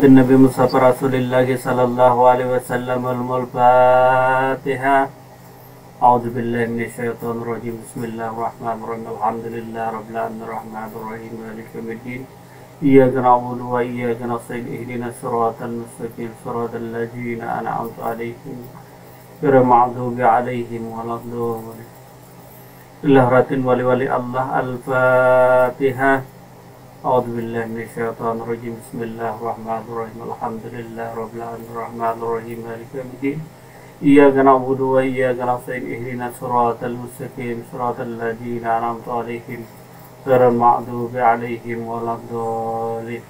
Nabi Mustafa Rasulullah sallallahu alaihi wasallam al-Fatiha. A'udzu billahi minasyaitonir rajim. Bismillahirrahmanirrahim. Alhamdulillah rabbil alamin arrahmanir rahim maliki yaumiddin. Iyyaka na'budu wa iyyaka nasta'in ihdinas siratal mustaqim siratal ladzina an'amta 'alaihim ghairil maghdubi 'alaihim waladdallin. Illahratin wali Allah al-Fatiha. A'udzu billahi minasyaitonir rajim. Bismillahirrahmanirrahim. Alhamdulillah rabbil alamin arrahmanir rahim maliki yaumiddin. Iyyaka na'budu wa iyyaka nasta'in ihdinas siratal mustaqim siratal ladzina an'amta 'alaihim ghairil maghdubi 'alaihim waladdallin.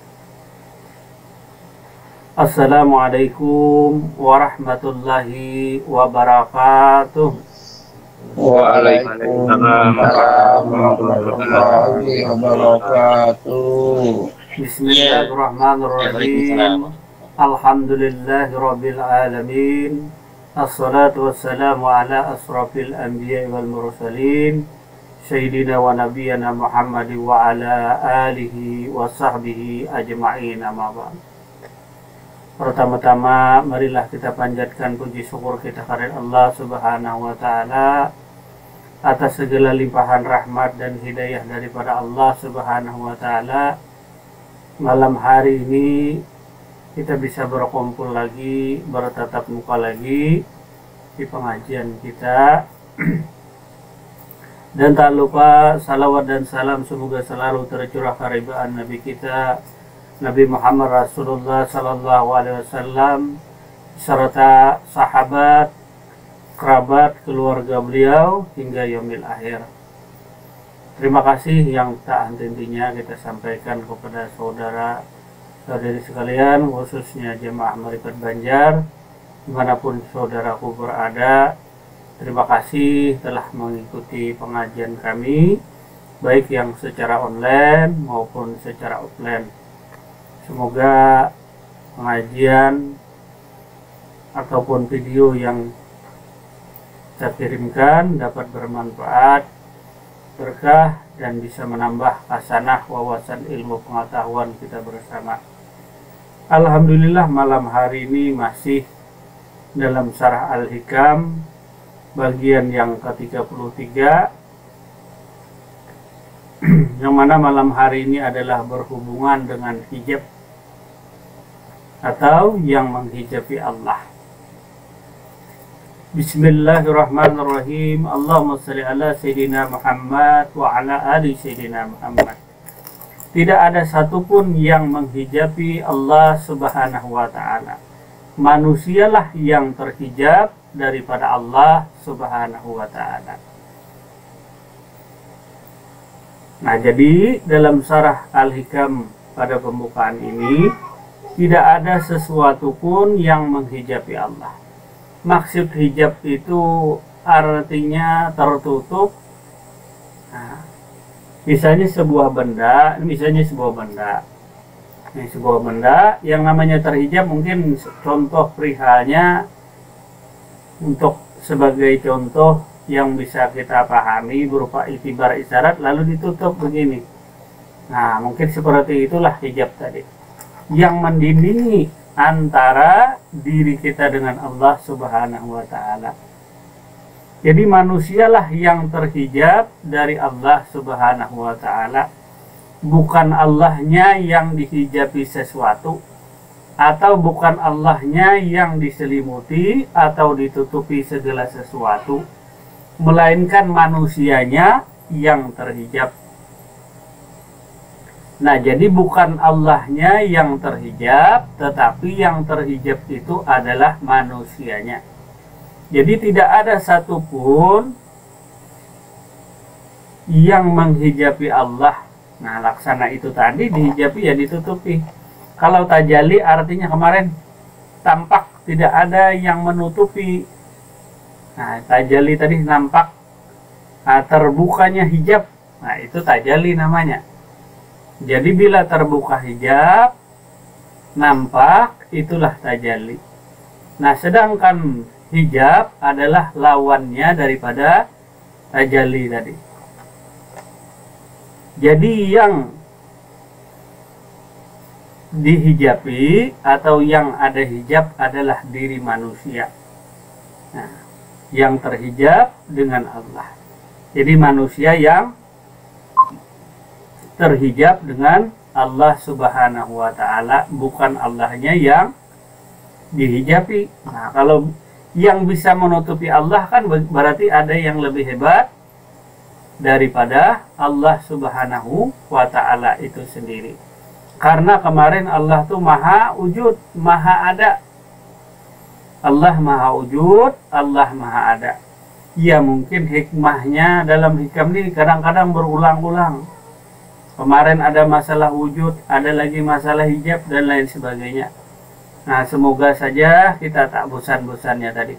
Assalamualaikum warahmatullahi wabarakatuh. Waalaikumsalam warahmatullahi wabarakatuh. Bismillahirrahmanirrahim. Alhamdulillahirabbil alamin. Assalatu wassalamu ala asrafil anbiya'i wal mursalin sayyidina wa nabiyyina Muhammadin wa ala alihi wa sahbihi ajma'in, amma ba'd. Pertama-tama marilah kita panjatkan puji syukur kita kepada Allah Subhanahu wa taala atas segala limpahan rahmat dan hidayah daripada Allah Subhanahu wa taala. Malam hari ini kita bisa berkumpul lagi, bertatap muka lagi di pengajian kita. Dan tak lupa salawat dan salam semoga selalu tercurah keridhaan Nabi kita Nabi Muhammad Rasulullah sallallahu alaihi wasallam serta sahabat, kerabat, keluarga beliau hingga yaumil akhir. Terima kasih yang tak henti-hentinya kita sampaikan kepada saudara-saudari sekalian, khususnya jemaah Maripat Banjar, dimanapun saudaraku berada. Terima kasih telah mengikuti pengajian kami, baik yang secara online maupun secara offline. Semoga pengajian ataupun video yang saya kirimkan dapat bermanfaat, berkah, dan bisa menambah hasanah wawasan ilmu pengetahuan kita bersama. Alhamdulillah malam hari ini masih dalam Syarah Al-Hikam bagian yang ke-33, yang mana malam hari ini adalah berhubungan dengan hijab atau yang menghijabi Allah. Bismillahirrahmanirrahim. Allahumma shalli ala Sayyidina Muhammad wa ala ali Sayyidina Muhammad. Tidak ada satupun yang menghijabi Allah Subhanahu wa ta'ala. Manusialah yang terhijab daripada Allah Subhanahu wa ta'ala. Nah, jadi dalam Syarah Al-Hikam pada pembukaan ini tidak ada sesuatu pun yang menghijabi Allah. Maksud hijab itu artinya tertutup. Nah, misalnya sebuah benda, ini sebuah benda yang namanya terhijab, mungkin contoh perihalnya untuk sebagai contoh yang bisa kita pahami berupa itibar isyarat lalu ditutup begini. Nah, mungkin seperti itulah hijab tadi, yang mendindingi antara diri kita dengan Allah Subhanahu wa ta'ala. Jadi manusialah yang terhijab dari Allah Subhanahu wa ta'ala, bukan Allahnya yang dihijabi sesuatu, atau bukan Allahnya yang diselimuti atau ditutupi segala sesuatu, melainkan manusianya yang terhijab. Nah, jadi bukan Allahnya yang terhijab, tetapi yang terhijab itu adalah manusianya. Jadi tidak ada satupun yang menghijabi Allah. Nah, laksana itu tadi, dihijabi ya ditutupi. Kalau tajalli artinya kemarin tampak, tidak ada yang menutupi. Nah, tajalli tadi nampak, terbukanya hijab. Nah, itu tajalli namanya. Jadi bila terbuka hijab, nampak, itulah tajalli. Nah, sedangkan hijab adalah lawannya daripada tajalli tadi. Jadi yang dihijabi atau yang ada hijab adalah diri manusia. Nah, yang terhijab dengan Allah. Jadi manusia yang terhijab dengan Allah Subhanahu wa Ta'ala, bukan Allahnya yang dihijabi. Nah, kalau yang bisa menutupi Allah kan berarti ada yang lebih hebat daripada Allah Subhanahu wa Ta'ala itu sendiri. Karena kemarin Allah tuh maha wujud, maha ada. Allah maha wujud, Allah maha ada. Ya mungkin hikmahnya dalam hikam ini kadang-kadang berulang-ulang. Kemarin ada masalah wujud, ada lagi masalah hijab dan lain sebagainya. Nah, semoga saja kita tak bosan-bosannya tadi.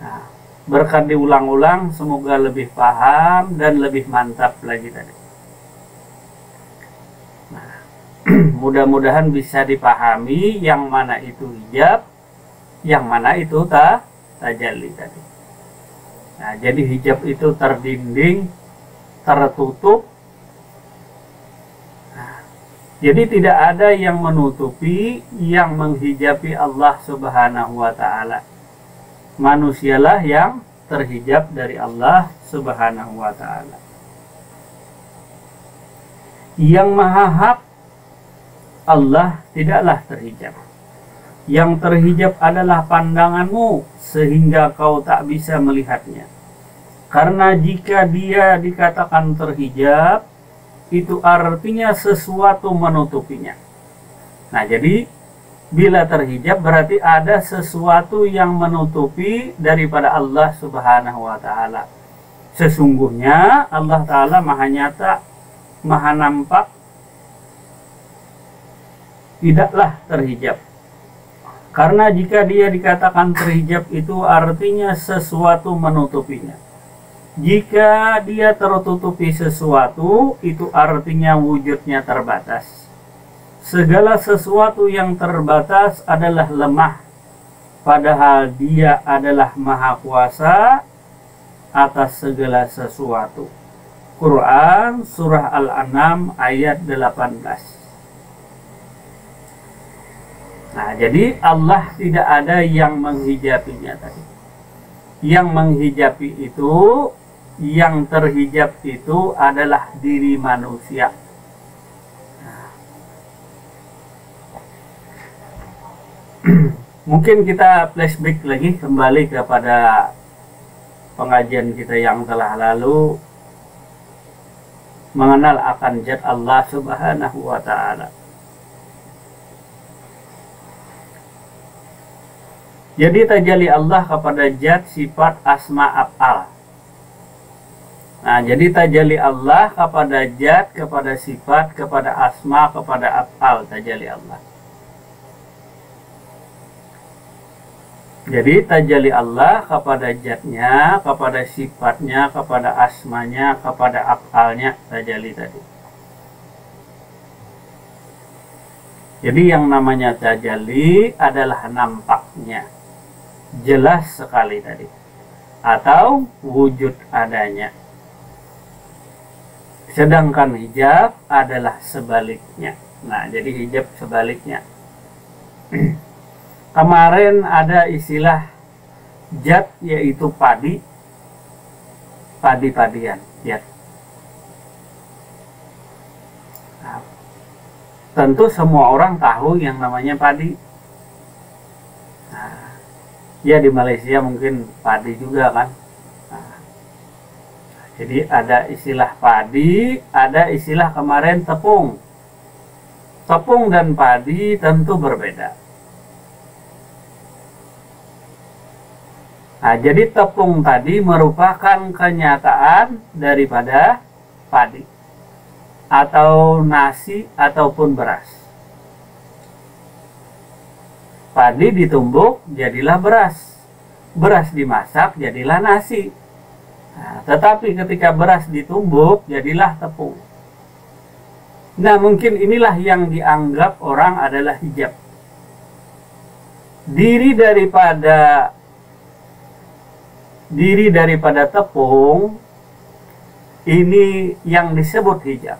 Nah, berkat diulang-ulang, semoga lebih paham dan lebih mantap lagi tadi. Nah, mudah-mudahan bisa dipahami yang mana itu hijab, yang mana itu tajalli tadi. Nah, jadi hijab itu terdinding, tertutup. Jadi tidak ada yang menutupi, yang menghijabi Allah Subhanahu wa Ta'ala. Manusialah yang terhijab dari Allah Subhanahu wa Ta'ala. Yang maha hak, Allah tidaklah terhijab. Yang terhijab adalah pandanganmu, sehingga kau tak bisa melihatnya. Karena jika dia dikatakan terhijab, itu artinya sesuatu menutupinya. Nah, jadi bila terhijab berarti ada sesuatu yang menutupi daripada Allah Subhanahu wa Ta'ala. Sesungguhnya Allah Ta'ala maha nyata, maha nampak, tidaklah terhijab. Karena jika dia dikatakan terhijab itu artinya sesuatu menutupinya. Jika dia tertutupi sesuatu, itu artinya wujudnya terbatas. Segala sesuatu yang terbatas adalah lemah, padahal dia adalah maha kuasa atas segala sesuatu. Quran Surah Al-An'am ayat 18. Nah, jadi Allah tidak ada yang menghijabinya tadi. Yang menghijabi itu, yang terhijab itu adalah diri manusia. Mungkin kita flashback lagi kembali kepada pengajian kita yang telah lalu, mengenal akan zat Allah Subhanahu wa Ta'ala. Jadi tajalli Allah kepada zat, sifat, asma, af'al. Nah, jadi tajalli Allah kepada zat, kepada sifat, kepada asma, kepada af'al, tajalli Allah. Jadi tajalli Allah kepada zatnya, kepada sifatnya, kepada asmanya, kepada af'alnya, tajalli tadi. Jadi yang namanya tajalli adalah nampaknya, jelas sekali tadi, atau wujud adanya. Sedangkan hijab adalah sebaliknya. Nah, jadi hijab sebaliknya. Kemarin ada istilah zat, yaitu padi, padi-padian, ya. Nah, tentu semua orang tahu yang namanya padi. Nah, ya di Malaysia mungkin padi juga kan. Nah, jadi ada istilah padi, ada istilah kemarin tepung. Tepung dan padi tentu berbeda. Nah, jadi tepung tadi merupakan kenyataan daripada padi atau nasi ataupun beras. Padi ditumbuk jadilah beras, beras dimasak jadilah nasi. Nah, tetapi ketika beras ditumbuk jadilah tepung. Nah, mungkin inilah yang dianggap orang adalah hijab. Diri daripada tepung ini yang disebut hijab.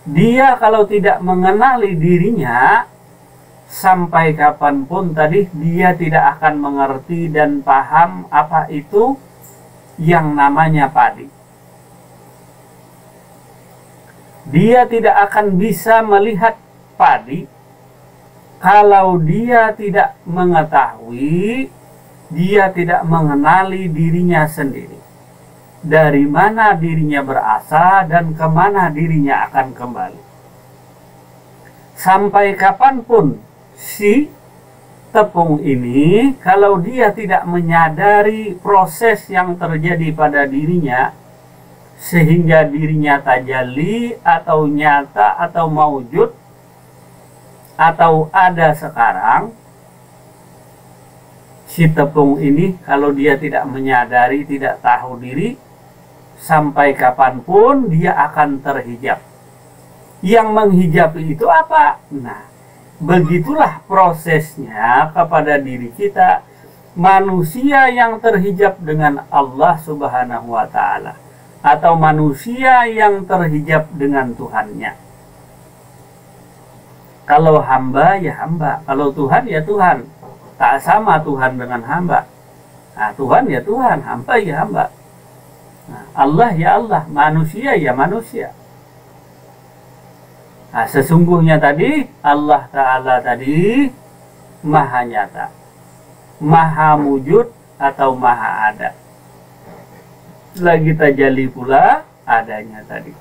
Dia kalau tidak mengenali dirinya, sampai kapanpun tadi dia tidak akan mengerti dan paham apa itu yang namanya padi. Dia tidak akan bisa melihat padi kalau dia tidak mengetahui, dia tidak mengenali dirinya sendiri. Dari mana dirinya berasal dan kemana dirinya akan kembali. Sampai kapanpun si tepung ini, kalau dia tidak menyadari proses yang terjadi pada dirinya, sehingga dirinya tajalli atau nyata atau maujud atau ada sekarang, si tepung ini kalau dia tidak menyadari, tidak tahu diri, sampai kapanpun dia akan terhijab. Yang menghijabi itu apa? Nah, begitulah prosesnya kepada diri kita, manusia yang terhijab dengan Allah Subhanahu wa Ta'ala, atau manusia yang terhijab dengan Tuhannya. Kalau hamba ya hamba, kalau Tuhan ya Tuhan. Tak sama Tuhan dengan hamba. Nah, Tuhan ya Tuhan, hamba ya hamba. Nah, Allah ya Allah, manusia ya manusia. Nah, sesungguhnya tadi Allah Ta'ala tadi maha nyata, maha wujud atau maha ada. Lagi tajalli pula adanya tadi.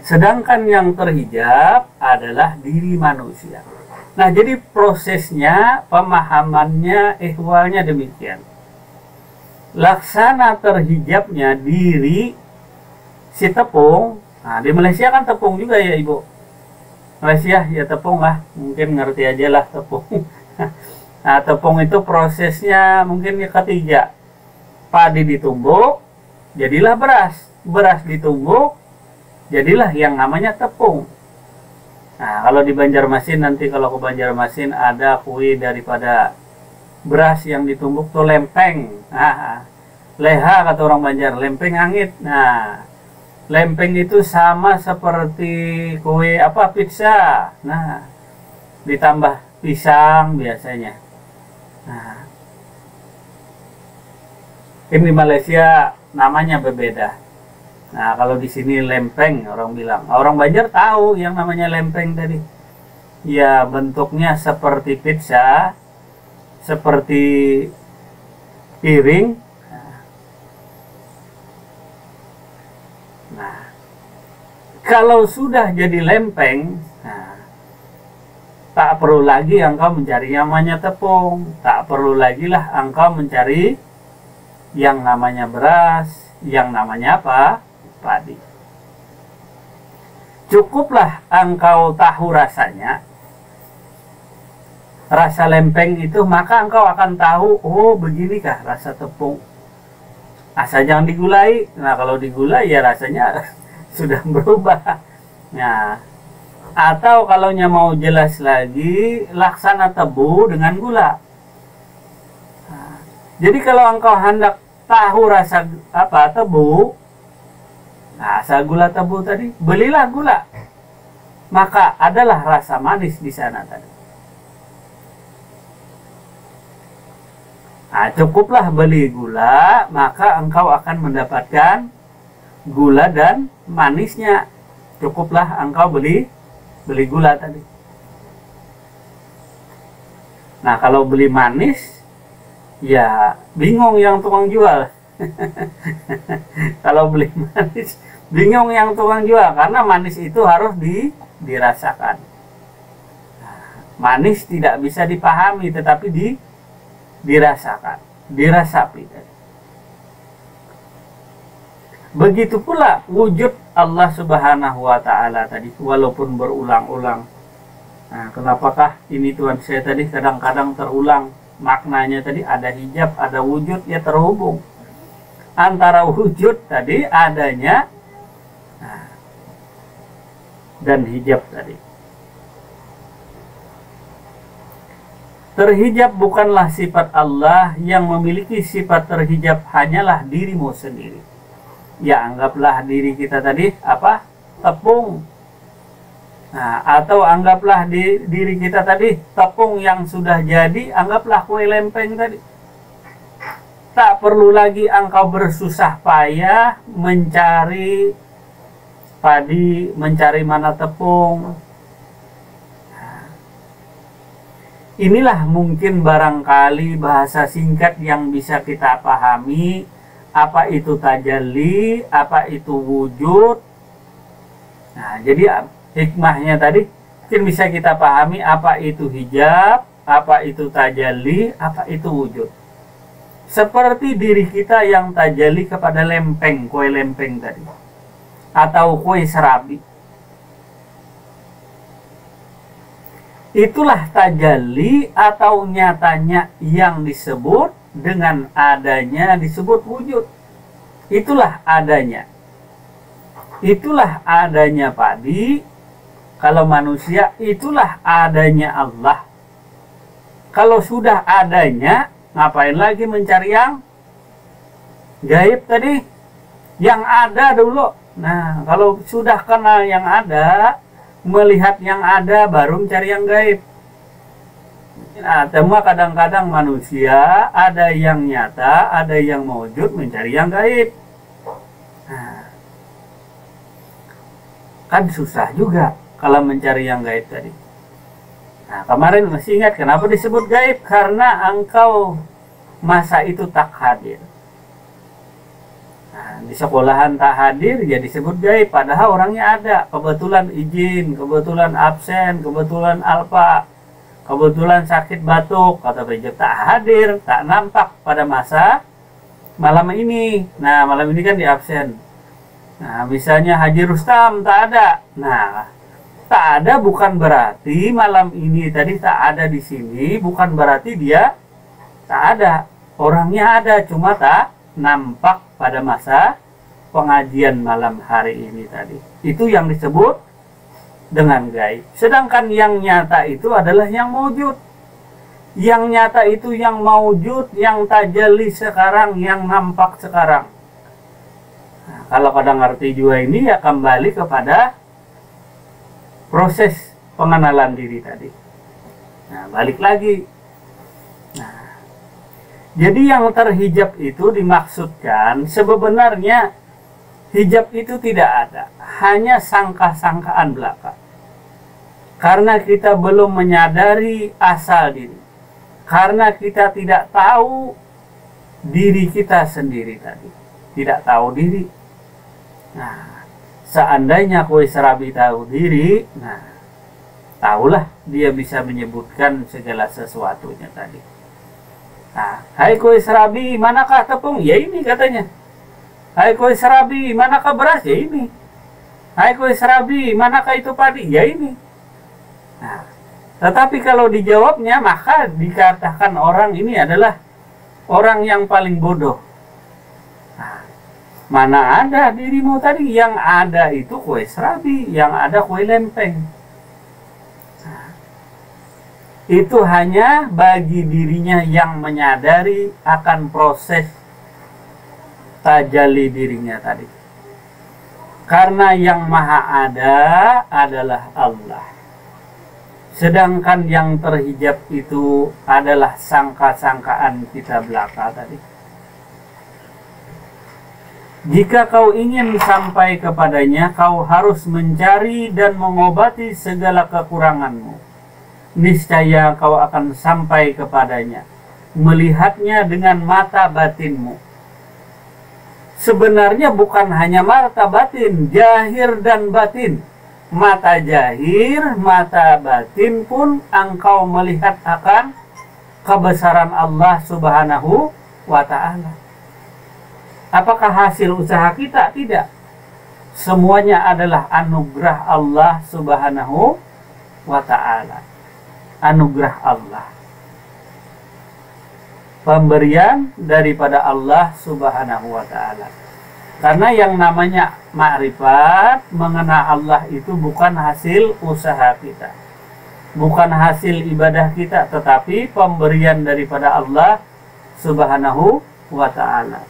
Sedangkan yang terhijab adalah diri manusia. Nah, jadi prosesnya, pemahamannya, ihwalnya demikian. Laksana terhijabnya diri si tepung. Nah, di Malaysia kan tepung juga ya Ibu. Malaysia ya tepung lah, mungkin ngerti aja lah tepung. Nah, tepung itu prosesnya mungkin yang ketiga. Padi ditumbuk, jadilah beras. Beras ditumbuk, jadilah yang namanya tepung. Nah, kalau di Banjarmasin nanti, kalau ke Banjarmasin ada kue daripada beras yang ditumbuk tuh lempeng. Nah, leha kata orang Banjar, lempeng angit. Nah, lempeng itu sama seperti kue apa, pizza. Nah, ditambah pisang biasanya. Nah, ini di Malaysia namanya berbeda. Nah, kalau di sini lempeng orang bilang. Orang Banjar tahu yang namanya lempeng tadi. Ya, bentuknya seperti pizza, seperti piring. Nah, kalau sudah jadi lempeng, nah, tak perlu lagi engkau mencari yang namanya tepung. Tak perlu lagi lah engkau mencari yang namanya beras, yang namanya apa? Padi. Cukuplah engkau tahu rasanya, rasa lempeng itu, maka engkau akan tahu, oh beginikah rasa tepung. Asal jangan digulai. Nah, kalau digulai ya rasanya sudah berubah. Nah, atau kalau mau jelas lagi, laksana tebu dengan gula. Nah, jadi kalau engkau hendak tahu rasa apa tebu, nah, asal gula tebu tadi, belilah gula, maka adalah rasa manis di sana tadi. Nah, cukuplah beli gula, maka engkau akan mendapatkan gula dan manisnya. Cukuplah engkau beli gula tadi. Nah, kalau beli manis, ya bingung yang tukang jual. Kalau beli manis, bingung yang tukang jual, karena manis itu harus dirasakan. Manis tidak bisa dipahami, tetapi dirasakan, dirasapi. Begitu pula wujud Allah Subhanahu wa Ta'ala tadi, walaupun berulang-ulang. Nah, kenapakah ini Tuhan saya tadi kadang-kadang terulang? Maknanya tadi ada hijab, ada wujud, ya terhubung antara wujud tadi adanya, nah, dan hijab tadi. Terhijab bukanlah sifat Allah, yang memiliki sifat terhijab hanyalah dirimu sendiri. Ya, anggaplah diri kita tadi apa? tepung. Nah, atau anggaplah di diri kita tadi tepung yang sudah jadi, anggaplah kue lempeng tadi. Tak perlu lagi engkau bersusah payah mencari padi, mencari mana tepung. Nah, inilah mungkin barangkali bahasa singkat yang bisa kita pahami. Apa itu tajalli, apa itu wujud. Nah, jadi hikmahnya tadi mungkin bisa kita pahami apa itu hijab, apa itu tajalli, apa itu wujud. Seperti diri kita yang tajalli kepada lempeng, kue lempeng tadi, atau kue serabi. Itulah tajalli atau nyatanya yang disebut dengan adanya disebut wujud. Itulah adanya. Itulah adanya padi. Kalau manusia, itulah adanya Allah. Kalau sudah adanya, ngapain lagi mencari yang gaib tadi? Yang ada dulu. Nah, kalau sudah kenal yang ada, melihat yang ada, baru mencari yang gaib. Nah, semua kadang-kadang manusia, ada yang nyata, ada yang mewujud, mencari yang gaib. Nah, kan susah juga kalau mencari yang gaib tadi. Nah, kemarin masih ingat kenapa disebut gaib? Karena engkau masa itu tak hadir. Nah, di sekolahan tak hadir, ya disebut gaib. Padahal orangnya ada. Kebetulan izin, kebetulan absen, kebetulan alfa, kebetulan sakit batuk, kata Bejep, tak hadir, tak nampak pada masa malam ini. Nah, malam ini kan di absen. Nah, misalnya Haji Rustam tak ada. Nah, tak ada bukan berarti malam ini tadi tak ada di sini, bukan berarti dia tak ada. Orangnya ada, cuma tak nampak pada masa pengajian malam hari ini tadi. Itu yang disebut dengan gaib. Sedangkan yang nyata itu adalah yang mewujud. Yang nyata itu yang mewujud, yang tajalli sekarang, yang nampak sekarang. Nah, kalau pada ngerti juga ini ya kembali kepada proses pengenalan diri tadi. Nah, balik lagi. Nah, jadi yang terhijab itu dimaksudkan sebenarnya hijab itu tidak ada, hanya sangka-sangkaan belaka. Karena kita belum menyadari asal diri. Karena kita tidak tahu diri kita sendiri tadi. Tidak tahu diri. Nah, seandainya kue serabi tahu diri, nah, tahulah dia bisa menyebutkan segala sesuatunya tadi. Nah, hai kue serabi, manakah tepung? Ya ini katanya. Hai kue serabi, manakah beras? Ya ini. Hai kue serabi, manakah itu padi? Ya ini. Nah, tetapi kalau dijawabnya, maka dikatakan orang ini adalah orang yang paling bodoh. Mana ada dirimu tadi? Yang ada itu kue serabi, yang ada kue lempeng. Nah, itu hanya bagi dirinya yang menyadari akan proses tajalli dirinya tadi. Karena yang maha ada adalah Allah. Sedangkan yang terhijab itu adalah sangka-sangkaan kita belaka tadi. Jika kau ingin sampai kepadanya, kau harus mencari dan mengobati segala kekuranganmu. Niscaya kau akan sampai kepadanya, melihatnya dengan mata batinmu. Sebenarnya bukan hanya mata batin, jahir dan batin. Mata jahir, mata batin pun engkau melihat akan kebesaran Allah Subhanahu wa Ta'ala. Apakah hasil usaha kita? Tidak. Semuanya adalah anugerah Allah Subhanahu wa Ta'ala. Anugerah Allah. Pemberian daripada Allah Subhanahu wa Ta'ala. Karena yang namanya ma'rifat, mengenal Allah itu bukan hasil usaha kita. Bukan hasil ibadah kita, tetapi pemberian daripada Allah Subhanahu wa Ta'ala.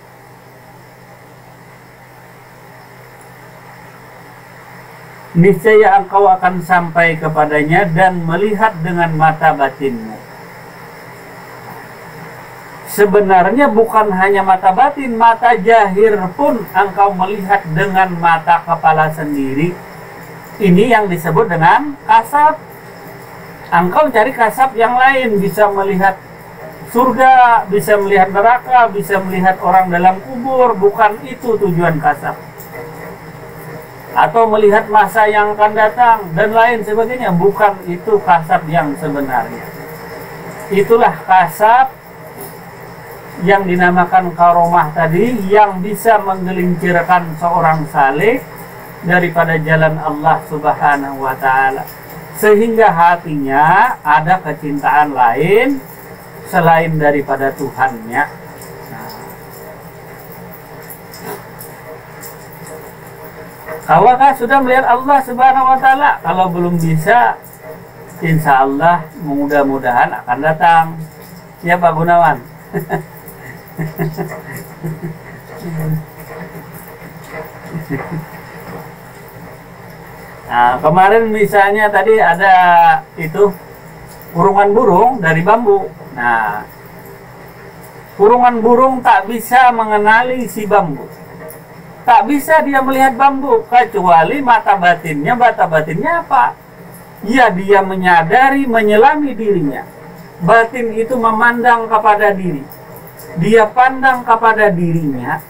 niscaya engkau akan sampai kepadanya dan melihat dengan mata batinmu. Sebenarnya bukan hanya mata batin, mata jahir pun engkau melihat dengan mata kepala sendiri. Ini yang disebut dengan kasab. Engkau cari kasab yang lain, bisa melihat surga, bisa melihat neraka, bisa melihat orang dalam kubur. Bukan itu tujuan kasab. Atau melihat masa yang akan datang dan lain sebagainya. Bukan itu kasab yang sebenarnya. Itulah kasab yang dinamakan karomah tadi, yang bisa menggelincirkan seorang saleh daripada jalan Allah Subhanahu wa ta'ala, sehingga hatinya ada kecintaan lain selain daripada Tuhannya. Kawakah sudah melihat Allah Subhanahu wa ta'ala? Kalau belum bisa, insya Allah mudah-mudahan akan datang. Ya Pak Gunawan. Nah, kemarin misalnya tadi ada itu kurungan burung dari bambu. Nah, kurungan burung tak bisa mengenali si bambu. Tak bisa dia melihat bambu kecuali mata batinnya. Mata batinnya apa? Ya, dia menyadari, menyelami dirinya. Batin itu memandang kepada diri. Dia pandang kepada dirinya.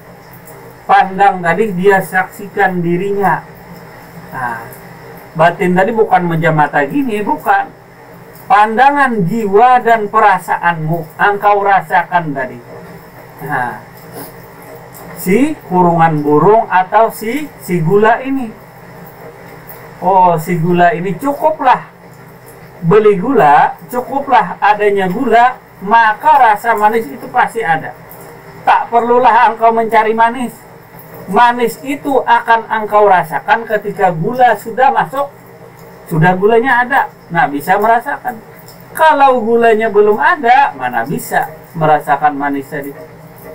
Pandang tadi dia saksikan dirinya. Nah, batin tadi bukan menjamata gini, bukan. Pandangan jiwa dan perasaanmu engkau rasakan tadi. Nah, si kurungan burung atau si gula ini. Oh, si gula ini cukuplah beli gula, cukuplah adanya gula, maka rasa manis itu pasti ada. Tak perlulah engkau mencari manis. Manis itu akan engkau rasakan ketika gula sudah masuk. Sudah gulanya ada, nah bisa merasakan. Kalau gulanya belum ada, mana bisa merasakan manis tadi.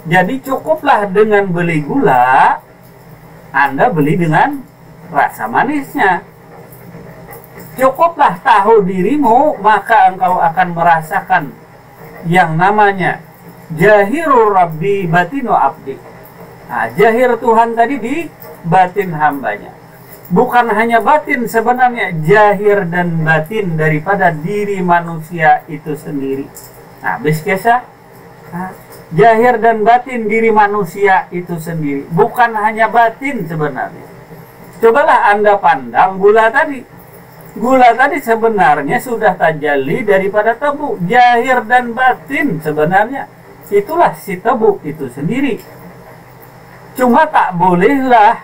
Jadi cukuplah dengan beli gula, Anda beli dengan rasa manisnya. Cukuplah tahu dirimu, maka engkau akan merasakan yang namanya Jahirur Rabbi batinu abdi. Nah, jahir Tuhan tadi di batin hambanya. Bukan hanya batin, sebenarnya jahir dan batin daripada diri manusia itu sendiri. Nah, biskesa, jahir dan batin diri manusia itu sendiri. Bukan hanya batin sebenarnya. Cobalah Anda pandang gula tadi. Gula tadi sebenarnya sudah tajalli daripada tebu. Jahir dan batin sebenarnya itulah si tebu itu sendiri. Cuma tak bolehlah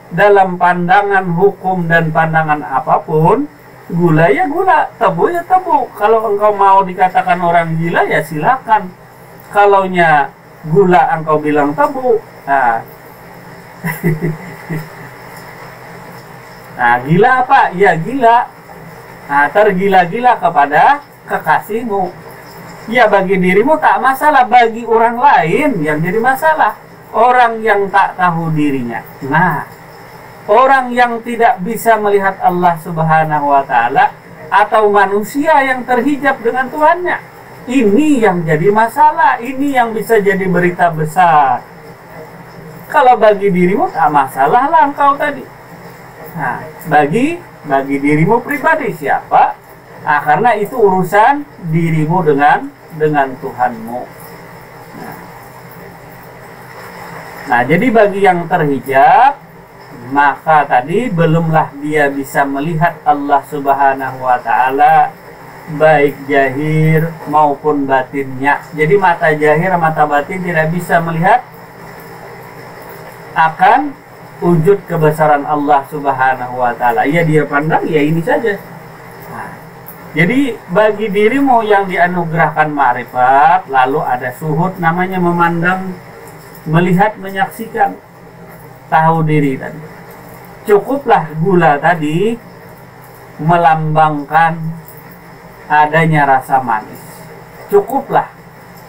dalam pandangan hukum dan pandangan apapun, gula ya gula, tebu ya tebu. Kalau engkau mau dikatakan orang gila ya silakan. Kalaunya gula engkau bilang tebu, nah, nah gila apa? Ya gila. Nah, tergila-gila kepada kekasihmu. Ya bagi dirimu tak masalah, bagi orang lain yang jadi masalah. Orang yang tak tahu dirinya. Nah, orang yang tidak bisa melihat Allah Subhanahu wa ta'ala atau manusia yang terhijab dengan Tuhannya. Ini yang jadi masalah, ini yang bisa jadi berita besar. Kalau bagi dirimu tak masalah lah engkau tadi. Nah, bagi dirimu pribadi siapa? Nah, karena itu urusan dirimu dengan Tuhanmu. Nah, jadi bagi yang terhijab, maka tadi belumlah dia bisa melihat Allah Subhanahu wa ta'ala, baik jahir maupun batinnya. Jadi mata jahir, mata batin tidak bisa melihat akan wujud kebesaran Allah Subhanahu wa ta'ala. Ya dia pandang, ya ini saja. Nah, jadi bagi dirimu yang dianugerahkan ma'rifat, lalu ada suhud, namanya memandang, melihat, menyaksikan, tahu diri tadi. Cukuplah gula tadi melambangkan adanya rasa manis. Cukuplah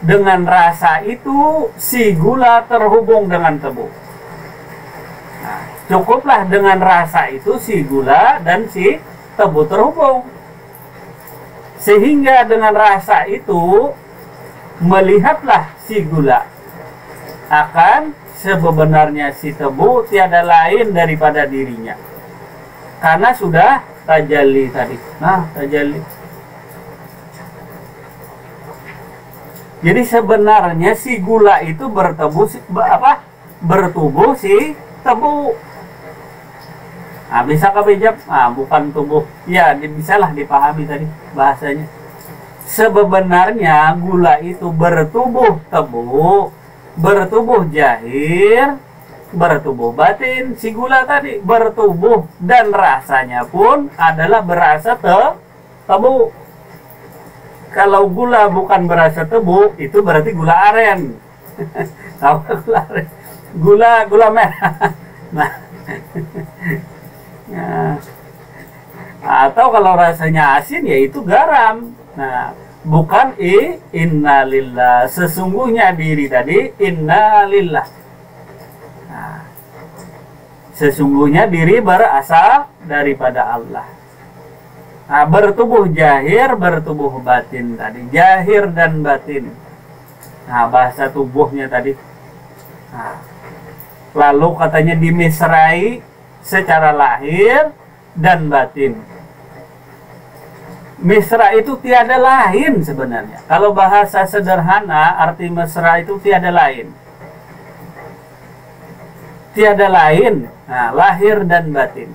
dengan rasa itu si gula terhubung dengan tebu. Nah, Cukuplah dengan rasa itu si gula dan si tebu terhubung. Sehingga dengan rasa itu melihatlah si gula akan sebenarnya si tebu tiada lain daripada dirinya. Karena sudah tajalli tadi. Nah, tajalli. Jadi sebenarnya si gula itu bertubuh si tebu. Nah, bisa kebejap, bukan tubuh. Ya, bisalah dipahami tadi bahasanya. Sebenarnya gula itu bertubuh tebu, bertubuh jahir, bertubuh batin. Si gula tadi bertubuh dan rasanya pun adalah berasa tebu. Kalau gula bukan berasa tebu, itu berarti gula aren. Tahu gula aren? Gula merah. Nah. Nah, atau kalau rasanya asin yaitu garam. Nah, bukan innalillah, sesungguhnya diri tadi innalillah. Nah, sesungguhnya diri berasal daripada Allah. Nah, bertubuh jahir, bertubuh batin tadi, jahir dan batin. Nah, bahasa tubuhnya tadi. Nah, lalu katanya dimisrai secara lahir dan batin. Misra itu tiada lain sebenarnya. Kalau bahasa sederhana, arti mesra itu tiada lain. Tiada lain. Nah, lahir dan batin.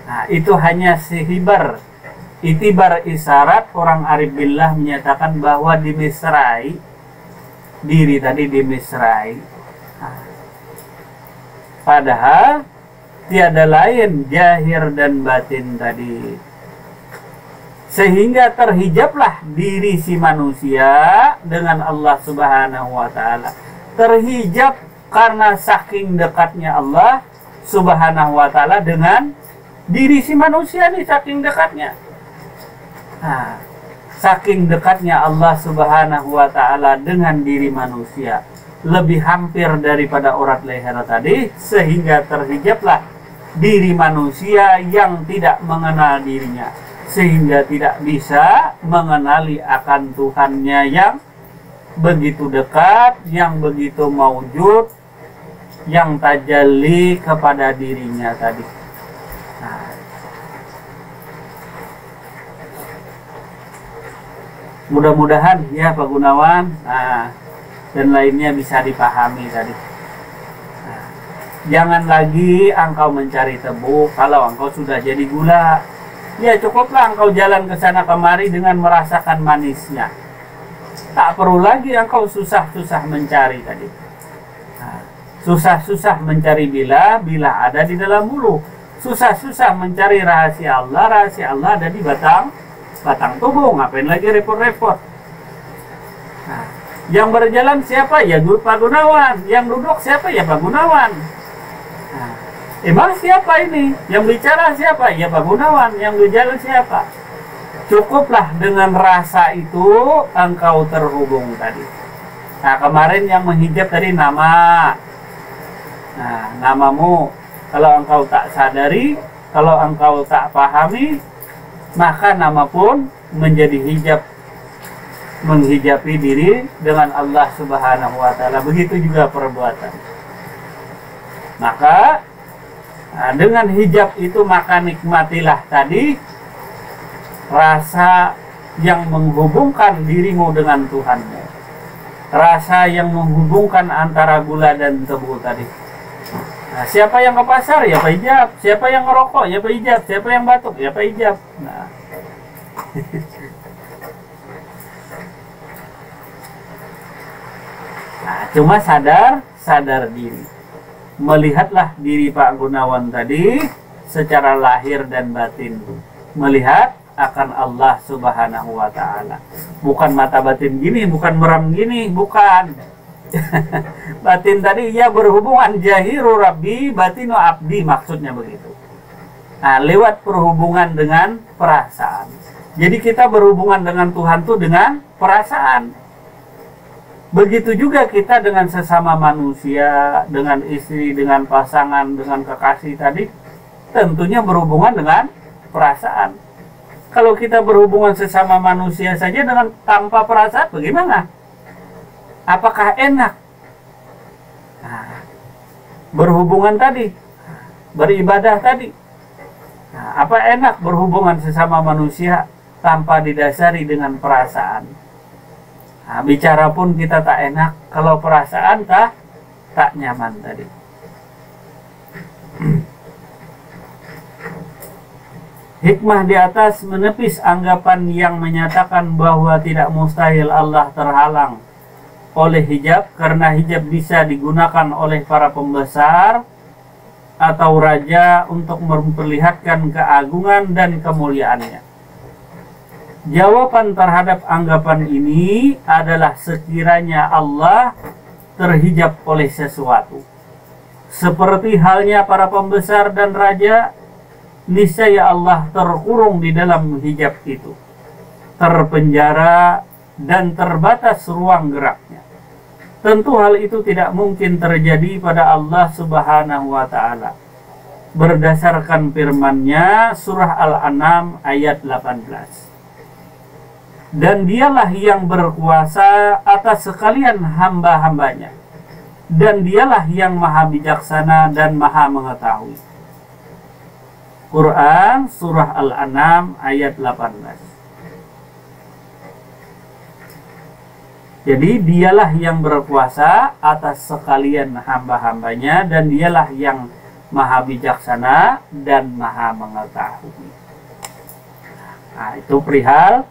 Nah, itu hanya sihibar. Itibar isyarat orang arif billah menyatakan bahwa dimisrai. Diri tadi dimisrai. Nah, padahal tiada lain jahir dan batin tadi. Sehingga terhijablah diri si manusia dengan Allah Subhanahu wa ta'ala. Terhijab karena saking dekatnya Allah Subhanahu wa ta'ala dengan diri si manusia nih, saking dekatnya. Nah, saking dekatnya Allah Subhanahu wa ta'ala dengan diri manusia, lebih hampir daripada urat leher tadi, sehingga terhijablah diri manusia yang tidak mengenal dirinya, sehingga tidak bisa mengenali akan Tuhannya yang begitu dekat, yang begitu maujud, yang tajalli kepada dirinya tadi. Nah, mudah-mudahan ya Pak Gunawan dan lainnya bisa dipahami tadi. Jangan lagi engkau mencari tebu kalau engkau sudah jadi gula. Ya cukuplah engkau jalan ke sana kemari dengan merasakan manisnya. Tak perlu lagi engkau susah-susah mencari tadi. Susah-susah mencari bila ada di dalam bulu. Susah-susah mencari rahasia Allah ada di batang tubuh. Ngapain lagi repot-repot? Nah, yang berjalan siapa? Ya Pak Gunawan. Yang duduk siapa? Ya Pak Gunawan. Nah, emang siapa ini? Yang bicara siapa? Ya Pak Gunawan. Yang berjalan siapa? Cukuplah dengan rasa itu engkau terhubung tadi. Nah, kemarin yang menghijab tadi nama. Nah, namamu kalau engkau tak sadari, kalau engkau tak pahami, maka nama pun menjadi hijab, menghijabi diri dengan Allah Subhanahu wa ta'ala. Begitu juga perbuatan. Maka dengan hijab itu maka nikmatilah tadi rasa yang menghubungkan dirimu dengan Tuhanmu. Rasa yang menghubungkan antara gula dan tebu tadi. Nah, siapa yang ke pasar? Ya Pak Hijab. Siapa yang ngerokok? Ya Pak Hijab. Siapa yang batuk? Ya Pak Hijab. Nah. Nah, cuma sadar diri. Melihatlah diri Pak Gunawan tadi secara lahir dan batin. Melihat akan Allah Subhanahu wa ta'ala. Bukan mata batin gini, bukan meram gini, bukan. Batin tadi ya berhubungan jahiru rabbi batinu abdi, maksudnya begitu. Nah, lewat perhubungan dengan perasaan. Jadi kita berhubungan dengan Tuhan tuh dengan perasaan. Begitu juga kita dengan sesama manusia, dengan istri, dengan pasangan, dengan kekasih tadi, tentunya berhubungan dengan perasaan. Kalau kita berhubungan sesama manusia saja dengan tanpa perasaan, bagaimana? Apakah enak? Nah, berhubungan tadi, beribadah tadi. Nah, apa enak berhubungan sesama manusia tanpa didasari dengan perasaan? Nah, bicara pun kita tak enak kalau perasaan tak nyaman tadi. Hikmah di atas menepis anggapan yang menyatakan bahwa tidak mustahil Allah terhalang oleh hijab, karena hijab bisa digunakan oleh para pembesar atau raja untuk memperlihatkan keagungan dan kemuliaannya. Jawaban terhadap anggapan ini adalah sekiranya Allah terhijab oleh sesuatu, seperti halnya para pembesar dan raja, niscaya Allah terkurung di dalam hijab itu, terpenjara dan terbatas ruang geraknya. Tentu hal itu tidak mungkin terjadi pada Allah Subhanahu wa Ta'ala, berdasarkan firman-Nya surah Al-An'am ayat 18. Dan dialah yang berkuasa atas sekalian hamba-hambanya, dan dialah yang maha bijaksana dan maha mengetahui. Quran surah Al-An'am ayat 18. Jadi dialah yang berkuasa atas sekalian hamba-hambanya, dan dialah yang maha bijaksana dan maha mengetahui. Nah, itu perihal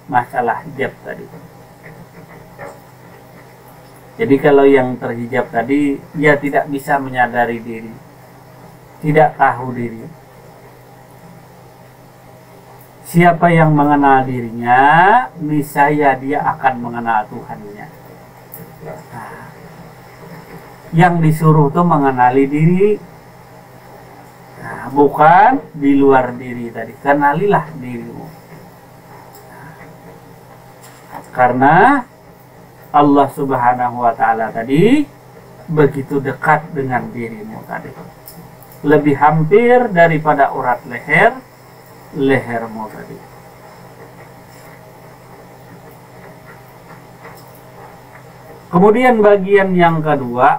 masalah hijab tadi. Jadi kalau yang terhijab tadi, dia tidak bisa menyadari diri, tidak tahu diri. Siapa yang mengenal dirinya, niscaya dia akan mengenal Tuhannya. Nah, yang disuruh tuh mengenali diri, nah, bukan di luar diri tadi. Kenalilah dirimu. Karena Allah Subhanahu wa Ta'ala tadi begitu dekat dengan dirimu tadi, lebih hampir daripada urat lehermu tadi. Kemudian bagian yang kedua,